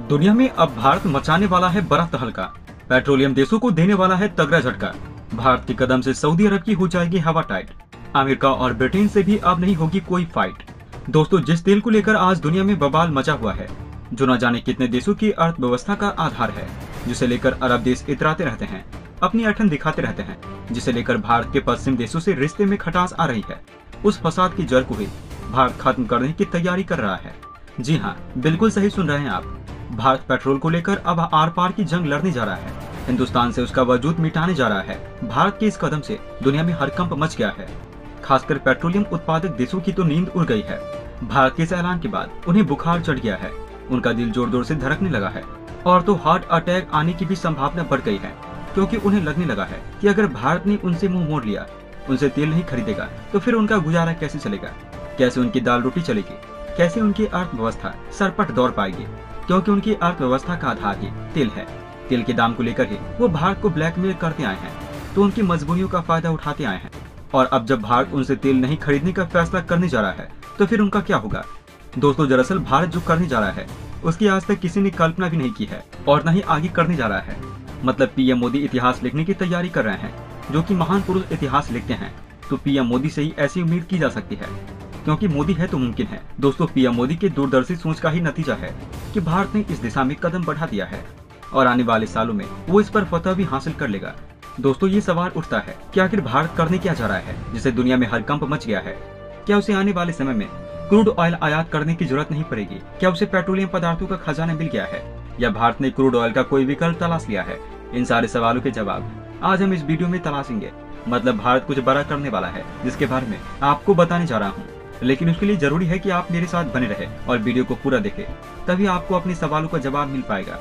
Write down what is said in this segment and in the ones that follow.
दुनिया में अब भारत मचाने वाला है बड़ा तहलका। पेट्रोलियम देशों को देने वाला है तगड़ा झटका। भारत के कदम से सऊदी अरब की हो जाएगी हवा टाइट। अमेरिका और ब्रिटेन से भी अब नहीं होगी कोई फाइट। दोस्तों, जिस तेल को लेकर आज दुनिया में बवाल मचा हुआ है, जो न जाने कितने देशों की अर्थव्यवस्था का आधार है, जिसे लेकर अरब देश इतराते रहते हैं, अपनी ऐठन दिखाते रहते हैं, जिसे लेकर भारत के पश्चिम देशों से रिश्ते में खटास आ रही है, उस फसाद की जड़ को ही भारत खत्म करने की तैयारी कर रहा है। जी हाँ, बिल्कुल सही सुन रहे हैं आप। भारत पेट्रोल को लेकर अब आर पार की जंग लड़ने जा रहा है। हिंदुस्तान से उसका वजूद मिटाने जा रहा है। भारत के इस कदम से दुनिया में हड़कंप मच गया है। खासकर पेट्रोलियम उत्पादक देशों की तो नींद उड़ गई है। भारत के इस ऐलान के बाद उन्हें बुखार चढ़ गया है। उनका दिल जोर जोर से धड़कने लगा है और तो हार्ट अटैक आने की भी संभावना बढ़ गई है, क्योंकि उन्हें लगने लगा है कि अगर भारत ने उनसे मुंह मोड़ लिया, उनसे तेल नहीं खरीदेगा, तो फिर उनका गुजारा कैसे चलेगा, कैसे उनकी दाल रोटी चलेगी, कैसे उनकी अर्थव्यवस्था सरपट दौड़ पाएगी, क्योंकि उनकी अर्थव्यवस्था का आधार ही तेल है। तेल के दाम को लेकर ही वो भारत को ब्लैकमेल करते आए हैं, तो उनकी मजबूरियों का फायदा उठाते आए हैं। और अब जब भारत उनसे तेल नहीं खरीदने का फैसला करने जा रहा है, तो फिर उनका क्या होगा। दोस्तों, दरअसल भारत जो करने जा रहा है, उसकी आज तक किसी ने कल्पना भी नहीं की है और न ही आगे करने जा रहा है। मतलब पीएम मोदी इतिहास लिखने की तैयारी कर रहे हैं। जो कि महान पुरुष इतिहास लिखते हैं, तो पीएम मोदी से ही ऐसी उम्मीद की जा सकती है, क्योंकि मोदी है तो मुमकिन है। दोस्तों, पीएम मोदी के दूरदर्शी सोच का ही नतीजा है कि भारत ने इस दिशा में कदम बढ़ा दिया है और आने वाले सालों में वो इस पर फतह भी हासिल कर लेगा। दोस्तों, ये सवाल उठता है कि आखिर भारत करने क्या जा रहा है, जिससे दुनिया में हड़कंप मच गया है। क्या उसे आने वाले समय में क्रूड ऑयल आयात करने की जरूरत नहीं पड़ेगी? क्या उसे पेट्रोलियम पदार्थों का खजाना मिल गया है, या भारत ने क्रूड ऑयल का कोई विकल्प तलाश लिया है? इन सारे सवालों के जवाब आज हम इस वीडियो में तलाशेंगे। मतलब भारत कुछ बड़ा करने वाला है, जिसके बारे में आपको बताने जा रहा हूँ। लेकिन उसके लिए जरूरी है कि आप मेरे साथ बने रहे और वीडियो को पूरा देखें, तभी आपको अपने सवालों का जवाब मिल पाएगा।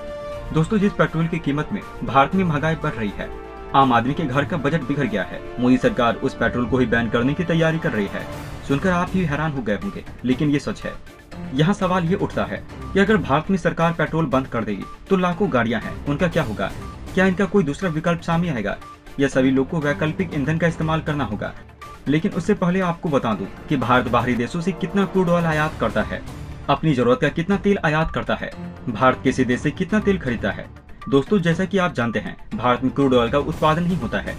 दोस्तों, जिस पेट्रोल की कीमत में भारत में महंगाई बढ़ रही है, आम आदमी के घर का बजट बिगड़ गया है। मोदी सरकार उस पेट्रोल को ही बैन करने की तैयारी कर रही है। सुनकर आप ही हैरान हो गए होंगे, लेकिन ये सच है। यहाँ सवाल ये उठता है कि अगर भारत में सरकार पेट्रोल बंद कर देगी, तो लाखों गाड़ियाँ हैं, उनका क्या होगा? क्या इनका कोई दूसरा विकल्प सामने आएगा, या सभी लोग को वैकल्पिक ईंधन का इस्तेमाल करना होगा? लेकिन उससे पहले आपको बता दूं कि भारत बाहरी देशों से कितना क्रूड ऑयल आयात करता है, अपनी जरूरत का कितना तेल आयात करता है, भारत किसी देश से कितना तेल खरीदता है। दोस्तों, जैसा कि आप जानते हैं, भारत में क्रूड ऑयल का उत्पादन नहीं होता है,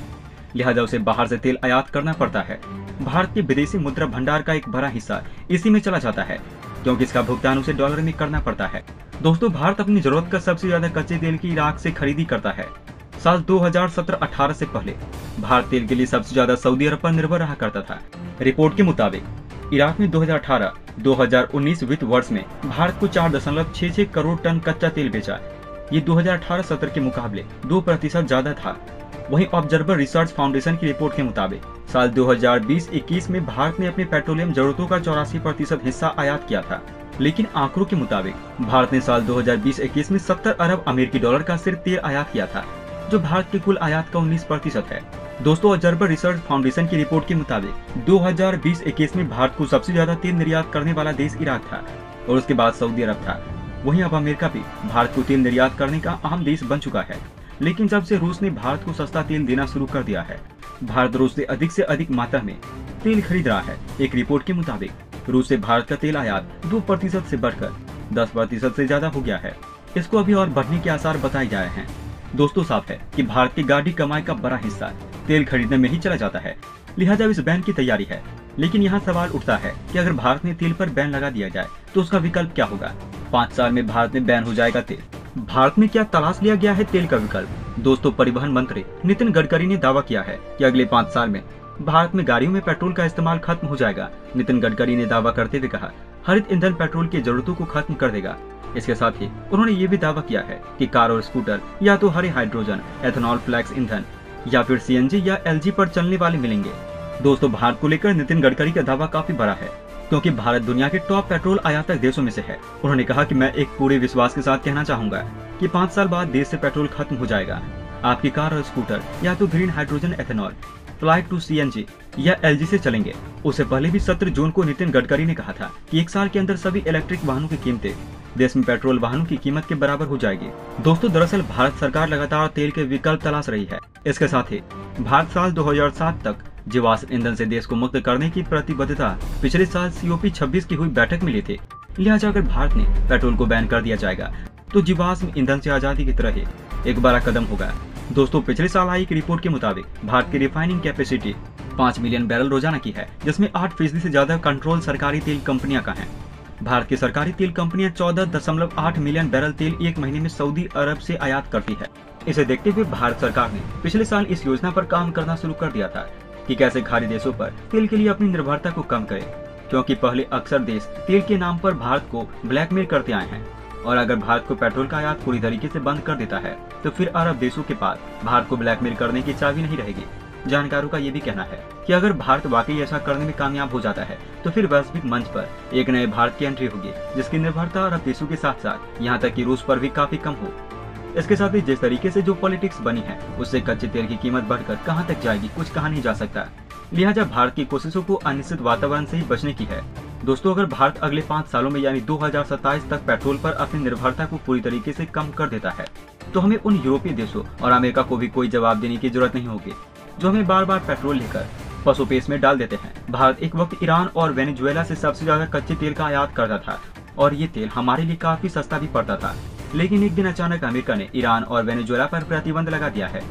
लिहाजा उसे बाहर से तेल आयात करना पड़ता है। भारत के विदेशी मुद्रा भंडार का एक बड़ा हिस्सा इसी में चला जाता है, क्योंकि इसका भुगतान उसे डॉलर में करना पड़ता है। दोस्तों, भारत अपनी जरूरत का सबसे ज्यादा कच्चे तेल की इराक से खरीदी करता है। साल 2017-18 से पहले भारत तेल के लिए सबसे ज्यादा सऊदी अरब पर निर्भर रहा करता था। रिपोर्ट के मुताबिक इराक में 2018-2019 वित्त वर्ष में भारत को 4.66 करोड़ टन कच्चा तेल बेचा। ये 2018-17 के मुकाबले 2% ज्यादा था। वहीं ऑब्जर्वर रिसर्च फाउंडेशन की रिपोर्ट के मुताबिक साल 2020-21 में भारत ने अपने पेट्रोलियम जरूरतों का 84% हिस्सा आयात किया था। लेकिन आंकड़ों के मुताबिक भारत ने साल 2020-21 में 70 अरब अमेरिकी डॉलर का सिर्फ तेल आयात किया था, जो भारत के कुल आयात का 19% है। दोस्तों, ऑब्जर्वर रिसर्च फाउंडेशन की रिपोर्ट के मुताबिक 2020-21 में भारत को सबसे ज्यादा तेल निर्यात करने वाला देश इराक था और उसके बाद सऊदी अरब था। वहीं अब अमेरिका भी भारत को तेल निर्यात करने का अहम देश बन चुका है। लेकिन जब से रूस ने भारत को सस्ता तेल देना शुरू कर दिया है, भारत रूस से अधिक मात्रा में तेल खरीद रहा है। एक रिपोर्ट के मुताबिक रूस से भारत का तेल आयात 2% से बढ़कर 10% से ज्यादा हो गया है। इसको अभी और बढ़ने के आसार बताए जा रहे हैं। दोस्तों, साफ है कि भारत की गाड़ी कमाई का बड़ा हिस्सा तेल खरीदने में ही चला जाता है, लिहाजा इस बैन की तैयारी है। लेकिन यहाँ सवाल उठता है कि अगर भारत ने तेल पर बैन लगा दिया जाए, तो उसका विकल्प क्या होगा? 5 साल में भारत में बैन हो जाएगा तेल। भारत में क्या तलाश लिया गया है तेल का विकल्प? दोस्तों, परिवहन मंत्री नितिन गडकरी ने दावा किया है कि अगले 5 साल में भारत में गाड़ियों में पेट्रोल का इस्तेमाल खत्म हो जाएगा। नितिन गडकरी ने दावा करते हुए कहा, हरित ईंधन पेट्रोल की जरूरतों को खत्म कर देगा। इसके साथ ही उन्होंने ये भी दावा किया है कि कार और स्कूटर या तो हरे हाइड्रोजन, एथेनॉल, फ्लैक्स ईंधन या फिर सीएनजी या एलजी पर चलने वाले मिलेंगे। दोस्तों, भारत को लेकर नितिन गडकरी का दावा काफी बड़ा है, क्योंकि भारत दुनिया के टॉप पेट्रोल आयातक देशों में से है। उन्होंने कहा कि मैं एक पूरे विश्वास के साथ कहना चाहूंगा कि 5 साल बाद देश से पेट्रोल खत्म हो जाएगा। आपकी कार और स्कूटर या तो ग्रीन हाइड्रोजन, एथेनॉल, फ्लाइट टू सीएनजी या एलजी से चलेंगे। उससे पहले भी 17 जून को नितिन गडकरी ने कहा था कि 1 साल के अंदर सभी इलेक्ट्रिक वाहनों की कीमतें देश में पेट्रोल वाहनों की कीमत के बराबर हो जाएगी। दोस्तों, दरअसल भारत सरकार लगातार तेल के विकल्प तलाश रही है। इसके साथ ही भारत साल 2007 तक जीवाश्म ईंधन से देश को मुक्त करने की प्रतिबद्धता पिछले साल COP26 की हुई बैठक में ली थी। लिहाजा अगर भारत ने पेट्रोल को बैन कर दिया जाएगा, तो जीवाश्म ईंधन से आजादी की तरह ही एक बड़ा कदम होगा। दोस्तों, पिछले साल आई एक रिपोर्ट के मुताबिक भारत की रिफाइनिंग कैपेसिटी 5 मिलियन बैरल रोजाना की है, जिसमें 8% से ज्यादा कंट्रोल सरकारी तेल कंपनियां का है। भारत की सरकारी तेल कंपनियां 14.8 मिलियन बैरल तेल एक महीने में सऊदी अरब से आयात करती है। इसे देखते हुए भारत सरकार ने पिछले साल इस योजना पर काम करना शुरू कर दिया था कि कैसे खाड़ी देशों पर तेल के लिए अपनी निर्भरता को कम करे, क्योंकि पहले अक्सर देश तेल के नाम पर भारत को ब्लैकमेल करते आए हैं और अगर भारत को पेट्रोल का आयात पूरी तरीके से बंद कर देता है तो फिर अरब देशों के पास भारत को ब्लैकमेल करने की चाबी नहीं रहेगी। जानकारों का ये भी कहना है कि अगर भारत वाकई ऐसा करने में कामयाब हो जाता है तो फिर वैश्विक मंच पर एक नए भारत की एंट्री होगी, जिसकी निर्भरता अरब देशों के साथ साथ यहाँ तक कि रूस पर भी काफी कम हो। इसके साथ ही जिस तरीके से जो पॉलिटिक्स बनी है उससे कच्चे तेल की कीमत बढ़कर कहां तक जाएगी कुछ कहा नहीं जा सकता। लिहाजा भारत की कोशिशों को अनिश्चित वातावरण से ही बचने की है। दोस्तों, अगर भारत अगले 5 सालों में यानी 2027 तक पेट्रोल पर अपनी निर्भरता को पूरी तरीके से कम कर देता है तो हमें उन यूरोपीय देशों और अमेरिका को भी कोई जवाब देने की जरूरत नहीं होगी जो हमें बार बार पेट्रोल लेकर पसोपेश में डाल देते हैं। भारत एक वक्त ईरान और वेनेजुएला से सबसे ज्यादा कच्चे तेल का आयात करता था और ये तेल हमारे लिए काफी सस्ता भी पड़ता था, लेकिन एक दिन अचानक अमेरिका ने ईरान और वेनेजुएला पर प्रतिबंध लगा दिया है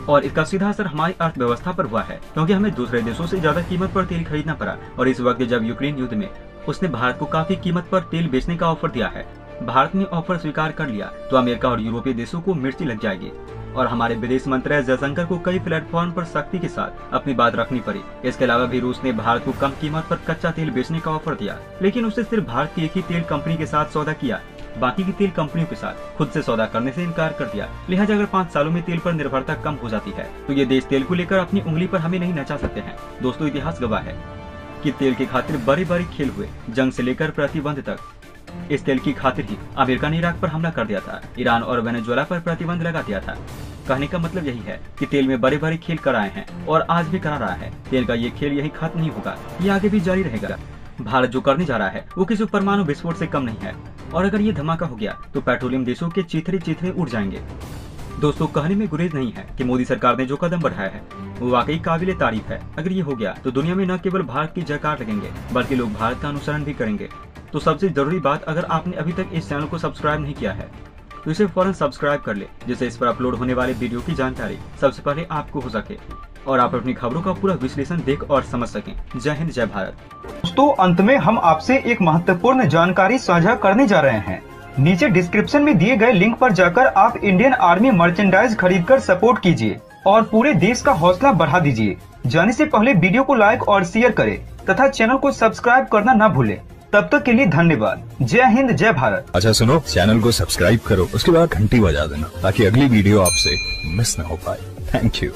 और इसका सीधा असर हमारी अर्थव्यवस्था पर हुआ है, क्योंकि हमें दूसरे देशों से ज्यादा कीमत पर तेल खरीदना पड़ा। और इस वक्त जब यूक्रेन युद्ध में उसने भारत को काफी कीमत पर तेल बेचने का ऑफर दिया है, भारत ने ऑफर स्वीकार कर लिया तो अमेरिका और यूरोपीय देशों को मिर्ची लग जाएगी और हमारे विदेश मंत्री जयशंकर को कई प्लेटफॉर्म पर सख्ती के साथ अपनी बात रखनी पड़ी। इसके अलावा भी रूस ने भारत को कम कीमत पर कच्चा तेल बेचने का ऑफर दिया, लेकिन उसने सिर्फ भारत की एक ही तेल कंपनी के साथ सौदा किया, बाकी की तेल कंपनियों के साथ खुद से सौदा करने से इनकार कर दिया। लिहाजा अगर 5 सालों में तेल पर निर्भरता कम हो जाती है तो ये देश तेल को लेकर अपनी उंगली पर हमें नहीं नचा सकते हैं। दोस्तों, इतिहास गवाह है कि तेल की खातिर बड़े बड़े खेल हुए, जंग से लेकर प्रतिबंध तक। इस तेल की खातिर ही अमेरिका ने इराक पर हमला कर दिया था, ईरान और वेनेजुएला पर प्रतिबंध लगा दिया था। कहने का मतलब यही है कि तेल में बड़े बड़े खेल कराए हैं और आज भी करा रहा है। तेल का ये खेल यही खत्म नहीं होगा, ये आगे भी जारी रहेगा। भारत जो करने जा रहा है वो किसी परमाणु विस्फोट से कम नहीं है और अगर ये धमाका हो गया तो पेट्रोलियम देशों के चीथड़े चीथड़े उड़ जाएंगे। दोस्तों, कहने में गुरेज नहीं है कि मोदी सरकार ने जो कदम बढ़ाया है वो वाकई काबिले तारीफ है। अगर ये हो गया तो दुनिया में न केवल भारत की जयकार लगेंगे बल्कि लोग भारत का अनुसरण भी करेंगे। तो सबसे जरूरी बात, अगर आपने अभी तक इस चैनल को सब्सक्राइब नहीं किया है तो इसे फौरन सब्सक्राइब कर ले, जिससे इस पर अपलोड होने वाले वीडियो की जानकारी सबसे पहले आपको हो सके और आप अपनी खबरों का पूरा विश्लेषण देख और समझ सकें। जय हिंद, जय भारत। दोस्तों, अंत में हम आपसे एक महत्वपूर्ण जानकारी साझा करने जा रहे हैं। नीचे डिस्क्रिप्शन में दिए गए लिंक पर जाकर आप इंडियन आर्मी मर्चेंडाइज खरीदकर सपोर्ट कीजिए और पूरे देश का हौसला बढ़ा दीजिए। जाने से पहले वीडियो को लाइक और शेयर करें तथा चैनल को सब्सक्राइब करना न भूलें। तब तक के लिए धन्यवाद। जय हिंद, जय भारत। अच्छा सुनो, चैनल को सब्सक्राइब करो, उसके बाद घंटी बजा देना ताकि अगली वीडियो आपसे मिस न हो पाए। Thank you.